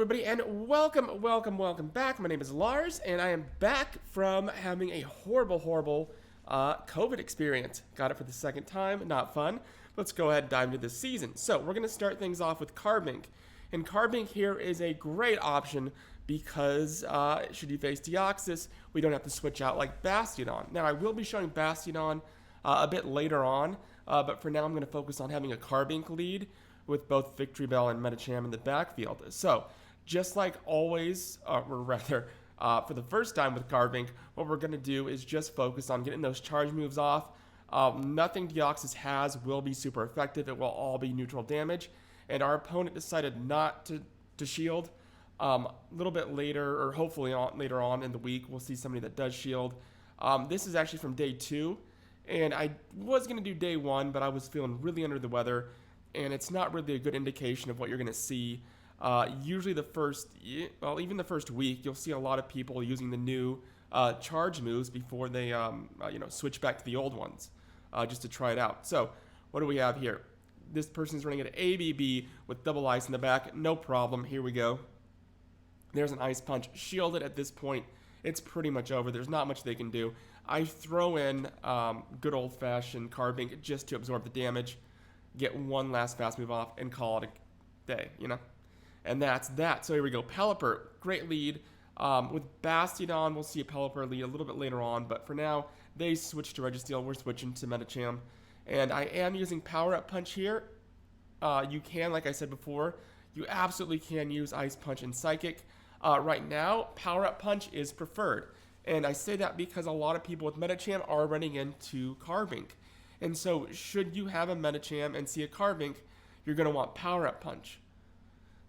everybody, and welcome back. My name is Lars, and I am back from having a horrible COVID experience. Got it for the second time, not fun. Let's go ahead and dive into this season. So we're going to start things off with Carbink. And Carbink here is a great option because should you face Deoxys, we don't have to switch out like Bastiodon. Now, I will be showing Bastiodon a bit later on, but for now I'm going to focus on having a Carbink lead with both Victory Bell and Medicham in the backfield. So, just like always, or rather, for the first time with Carbink, what we're going to do is just focus on getting those charge moves off. Nothing Deoxys has will be super effective. It will all be neutral damage. And our opponent decided not to shield. A little bit later, or hopefully later on in the week, we'll see somebody that does shield. This is actually from day 2. And I was going to do day 1, but I was feeling really under the weather. And it's not really a good indication of what you're going to see. Usually even the first week, you'll see a lot of people using the new charge moves before they switch back to the old ones, just to try it out. So what do we have here? This person's running an ABB with double ice in the back. No problem. Here we go. There's an ice punch. Shielded at this point. It's pretty much over. There's not much they can do. I throw in good old-fashioned Carbink just to absorb the damage. Get one last fast move off and call it a day, And that's that. So here we go. Pelipper, great lead. With Bastiodon, we'll see a Pelipper lead a little bit later on, but for now, they switch to Registeel. We're switching to Medicham. And I am using Power Up Punch here. You can, like I said before, you absolutely can use Ice Punch and Psychic. Right now, Power Up Punch is preferred. And I say that because a lot of people with Medicham are running into Carbink. And so, should you have a Medicham and see a Carbink, you're going to want Power Up Punch.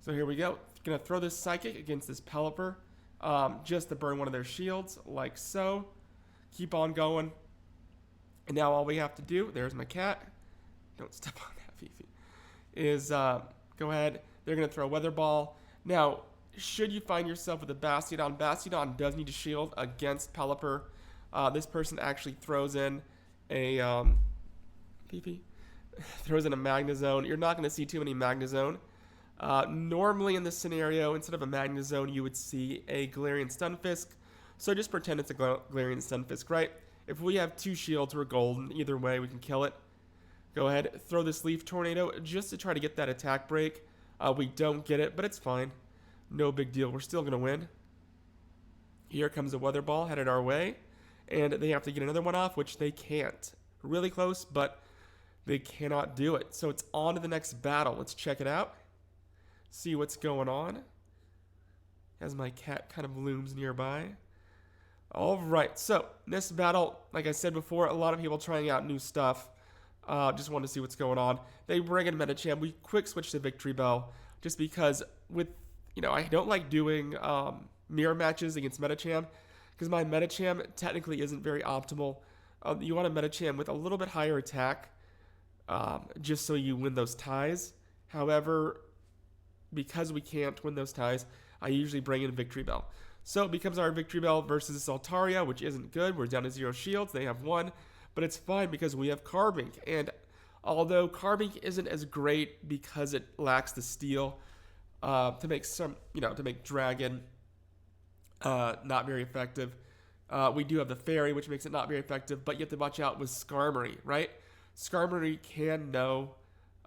So here we go. Going to throw this Psychic against this Pelipper, just to burn one of their shields, like so. Keep on going. And now all we have to do, there's my cat. Don't step on that, Fifi. Is go ahead. They're going to throw a Weather Ball. Now, should you find yourself with a Bastiodon, Bastiodon does need to shield against Pelipper. This person actually throws in a... Fifi throws in a Magnezone. You're not going to see too many Magnezone. Normally in this scenario, instead of a Magnezone, you would see a Galarian Stunfisk. So just pretend it's a Galarian Stunfisk, right? If we have 2 shields, we're golden. Either way, we can kill it. Go ahead, throw this Leaf Tornado just to try to get that attack break. We don't get it, but it's fine. No big deal. We're still going to win. Here comes a Weather Ball headed our way. And they have to get another one off, which they can't. Really close, but... they cannot do it. So it's on to the next battle. Let's check it out. See what's going on. As my cat kind of looms nearby. Alright, so this battle, like I said before, a lot of people trying out new stuff. Just want to see what's going on. They bring in Medicham. We quick switch to Victory Bell. Just because I don't like doing mirror matches against Medicham. Because my Medicham technically isn't very optimal. You want a Medicham with a little bit higher attack. Just so you win those ties. However, because we can't win those ties, I usually bring in Victory Bell. So it becomes our Victory Bell versus Altaria, which isn't good. We're down to 0 shields. They have 1. But it's fine because we have Carbink. And although Carbink isn't as great because it lacks the steel to make Dragon not very effective. We do have the Fairy, which makes it not very effective. But you have to watch out with Skarmory, right? Skarmory can know,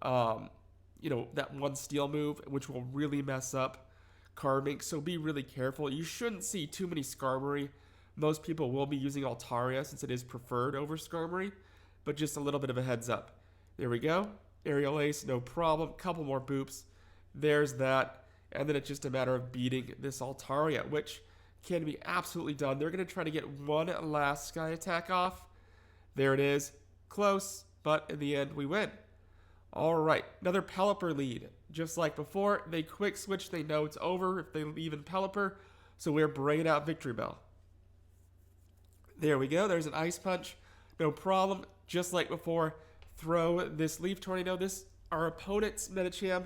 that one steel move, which will really mess up Carbink, so be really careful. You shouldn't see too many Skarmory. Most people will be using Altaria since it is preferred over Skarmory, but just a little bit of a heads up. There we go. Aerial Ace, no problem. Couple more boops. There's that. And then it's just a matter of beating this Altaria, which can be absolutely done. They're going to try to get one last Sky Attack off. There it is. Close. But in the end, we win. Alright, another Pelipper lead. Just like before, they quick switch. They know it's over if they leave in Pelipper. So we're bringing out Victory Bell. There we go. There's an Ice Punch. No problem. Just like before, throw this Leaf Tornado. Our opponent's Medicham,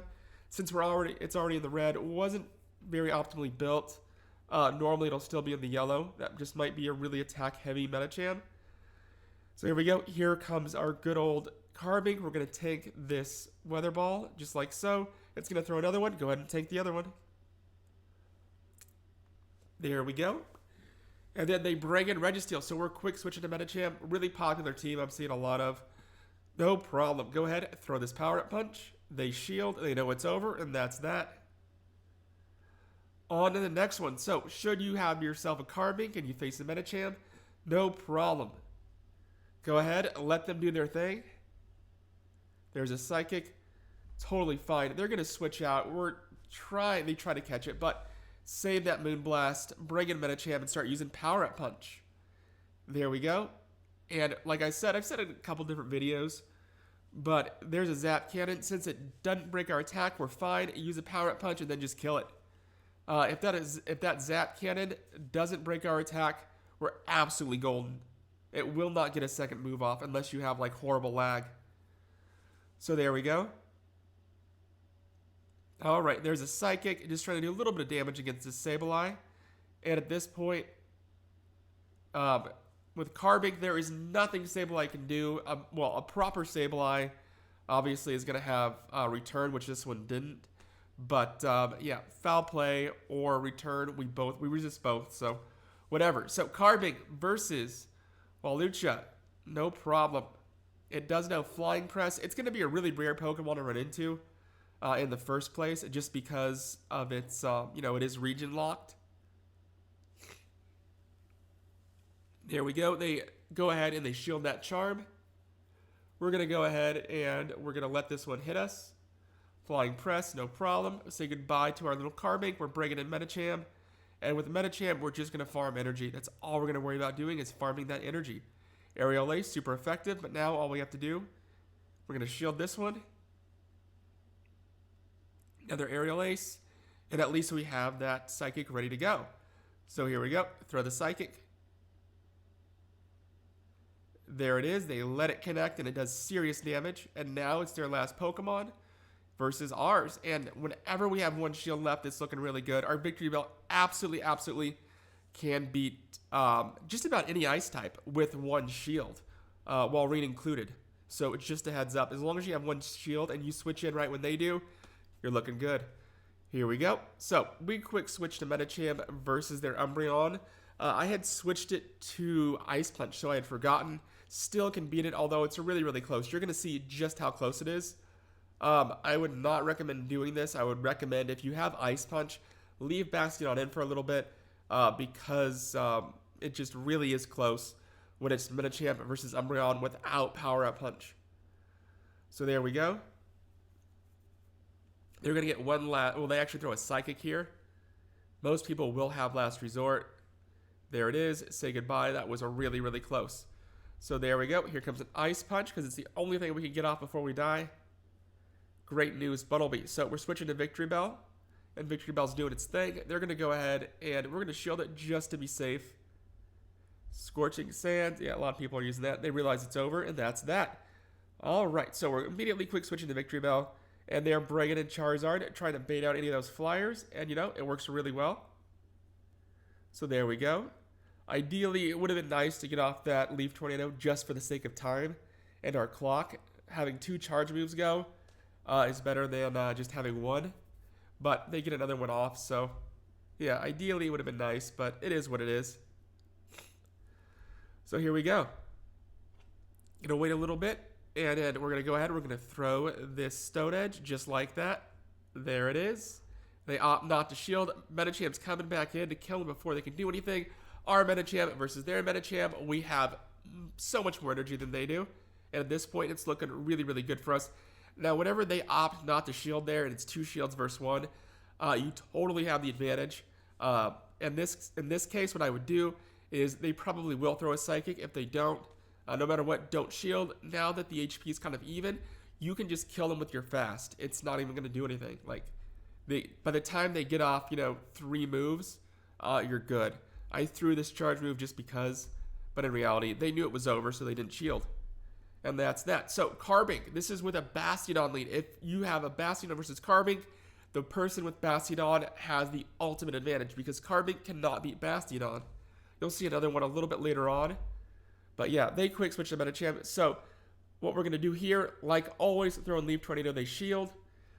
since it's already in the red, wasn't very optimally built. Normally, it'll still be in the yellow. That just might be a really attack-heavy Medicham. So here we go. Here comes our good old Carbink. We're going to tank this Weather Ball, just like so. It's going to throw another one. Go ahead and tank the other one. There we go. And then they bring in Registeel. So we're quick switching to Medicham. Really popular team I'm seeing a lot of. No problem. Go ahead, throw this power-up punch. They shield, they know it's over, and that's that. On to the next one. So, should you have yourself a Carbink and you face a Medicham, no problem. Go ahead, let them do their thing. There's a Psychic. Totally fine. They're going to switch out. They try to catch it, but save that Moonblast, bring in Medicham, and start using Power-Up Punch. There we go. And like I said, I've said it in a couple different videos, but there's a Zap Cannon. Since it doesn't break our attack, we're fine. Use a Power-Up Punch and then just kill it. If that Zap Cannon doesn't break our attack, we're absolutely golden. It will not get a second move off unless you have like horrible lag. So there we go. Alright, there's a Psychic, just trying to do a little bit of damage against this Sableye. And at this point, with Carbink, there is nothing Sableye can do. A proper Sableye obviously is going to have Return, which this one didn't. But, yeah, Foul Play or Return, we resist both, so whatever. So, Carbink versus Walucha, no problem. It does know Flying Press. It's going to be a really rare Pokemon to run into in the first place, just because of its, it is region locked. There we go. They go ahead and they shield that Charm. We're going to go ahead and we're going to let this one hit us. Flying Press, no problem. Say goodbye to our little Carbink. We're bringing in Medicham. And with Medicham, we're just going to farm energy. That's all we're going to worry about doing is farming that energy. Aerial Ace, super effective. But now all we have to do, we're going to shield this one. Another Aerial Ace. And at least we have that Psychic ready to go. So here we go. Throw the Psychic. There it is. They let it connect and it does serious damage. And now it's their last Pokemon versus ours. And whenever we have one shield left, it's looking really good. Our Victory Bell absolutely can beat just about any ice type with one shield, Walrein included. So it's just a heads up. As long as you have one shield and you switch in right when they do, you're looking good. Here we go. So we quick switch to Medicham versus their Umbreon. I had switched it to Ice Punch, so I had forgotten. Still can beat it, although it's really close. You're going to see just how close it is. I would not recommend doing this. I would recommend if you have Ice Punch, leave Bastiodon in for a little bit because it just really is close when it's Medicham versus Umbreon without Power-Up Punch. So there we go. They're going to get one last... Well, they actually throw a Psychic here. Most people will have Last Resort. There it is. Say goodbye. That was a really close. So there we go. Here comes an Ice Punch because it's the only thing we can get off before we die. Great news, Buttlebee. So we're switching to Victory Bell. And Victory Bell's doing its thing. They're going to go ahead and we're going to shield it just to be safe. Scorching Sands. Yeah, a lot of people are using that. They realize it's over, and that's that. Alright, so we're immediately quick switching to Victory Bell. And they're bringing in Charizard, trying to bait out any of those flyers. And, it works really well. So there we go. Ideally, it would have been nice to get off that Leaf Tornado just for the sake of time and our clock. Having 2 charge moves go is better than just having one. But they get another one off, so yeah, ideally it would have been nice, but it is what it is. So here we go. Gonna wait a little bit, and then we're gonna go ahead. We're gonna throw this Stone Edge just like that. There it is. They opt not to shield. Medicham's coming back in to kill them before they can do anything. Our Medicham versus their Medicham, we have so much more energy than they do. And at this point, it's looking really good for us. Now, whenever they opt not to shield there, and it's 2 shields versus 1, you totally have the advantage. In this case, what I would do is they probably will throw a Psychic. If they don't, no matter what, don't shield. Now that the HP is kind of even, you can just kill them with your fast. It's not even going to do anything. By the time they get off, 3 moves, you're good. I threw this charge move just because, but in reality, they knew it was over, so they didn't shield. And that's that. So, Carbink, this is with a Bastiodon lead. If you have a Bastiodon versus Carbink, the person with Bastiodon has the ultimate advantage because Carbink cannot beat Bastiodon. You'll see another one a little bit later on. But yeah, they quick switch to Medicham. So, what we're going to do here, like always, throw in Leaf Tornado, they shield.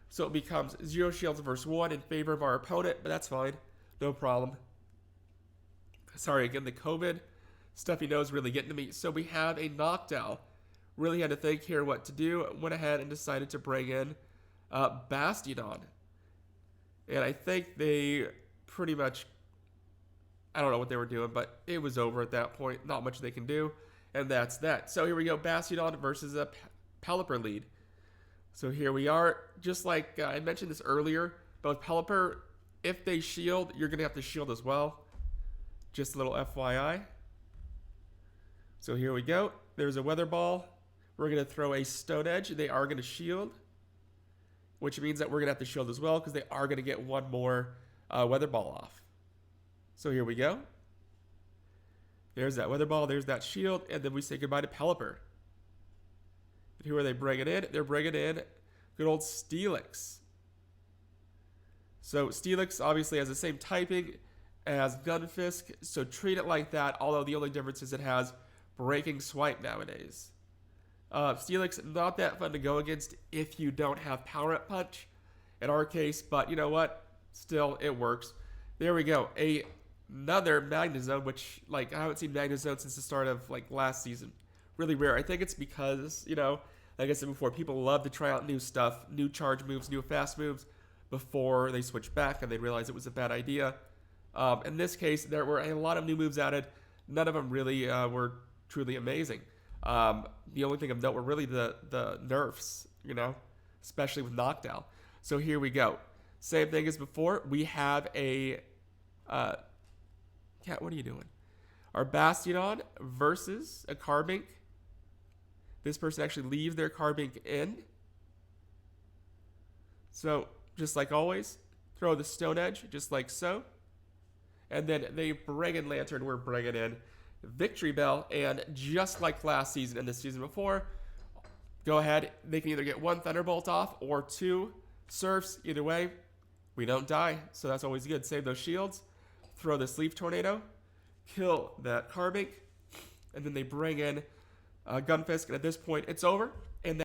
So it becomes 0 shields versus 1 in favor of our opponent, but that's fine. No problem. Sorry, again, the COVID stuff he knows really getting to me. So we have a Noctowl. Really had to think here what to do. Went ahead and decided to bring in Bastiodon. And I think they pretty much, I don't know what they were doing, but it was over at that point. Not much they can do. And that's that. So here we go, Bastiodon versus a Pelipper lead. So here we are. Just like I mentioned this earlier, both Pelipper, if they shield, you're going to have to shield as well. Just a little FYI. So here we go. There's a Weather Ball. We're going to throw a Stone Edge. They are going to shield, which means that we're going to have to shield as well because they are going to get one more Weather Ball off. So here we go. There's that Weather Ball. There's that shield. And then we say goodbye to Pelipper. And who are they bringing in? They're bringing in good old Steelix. So Steelix obviously has the same typing as Gunfisk, so treat it like that, although the only difference is it has Breaking Swipe nowadays. Steelix, not that fun to go against if you don't have Power Up Punch, in our case, but you know what? Still, it works. There we go. Another Magnezone, which, like, I haven't seen Magnezone since the start of, like, last season. Really rare. I think it's because, you know, like I said before, people love to try out new stuff, new charge moves, new fast moves, before they switch back and they realize it was a bad idea. In this case, there were a lot of new moves added. None of them really were truly amazing. The only thing of note were really the nerfs, you know, especially with Noctowl. So here we go. Same thing as before. We have a... Cat, what are you doing? Our Bastiodon versus a Carbink. This person actually leaves their Carbink in. So, just like always, throw the Stone Edge, just like so. And then they bring in Lantern, we're bringing in Victory Bell, and just like last season and the season before, go ahead, they can either get one Thunderbolt off or two Surfs. Either way, we don't die, so that's always good. Save those shields, throw the Sleep Tornado, kill that Carbink, and then they bring in Gunfisk, and at this point, it's over. And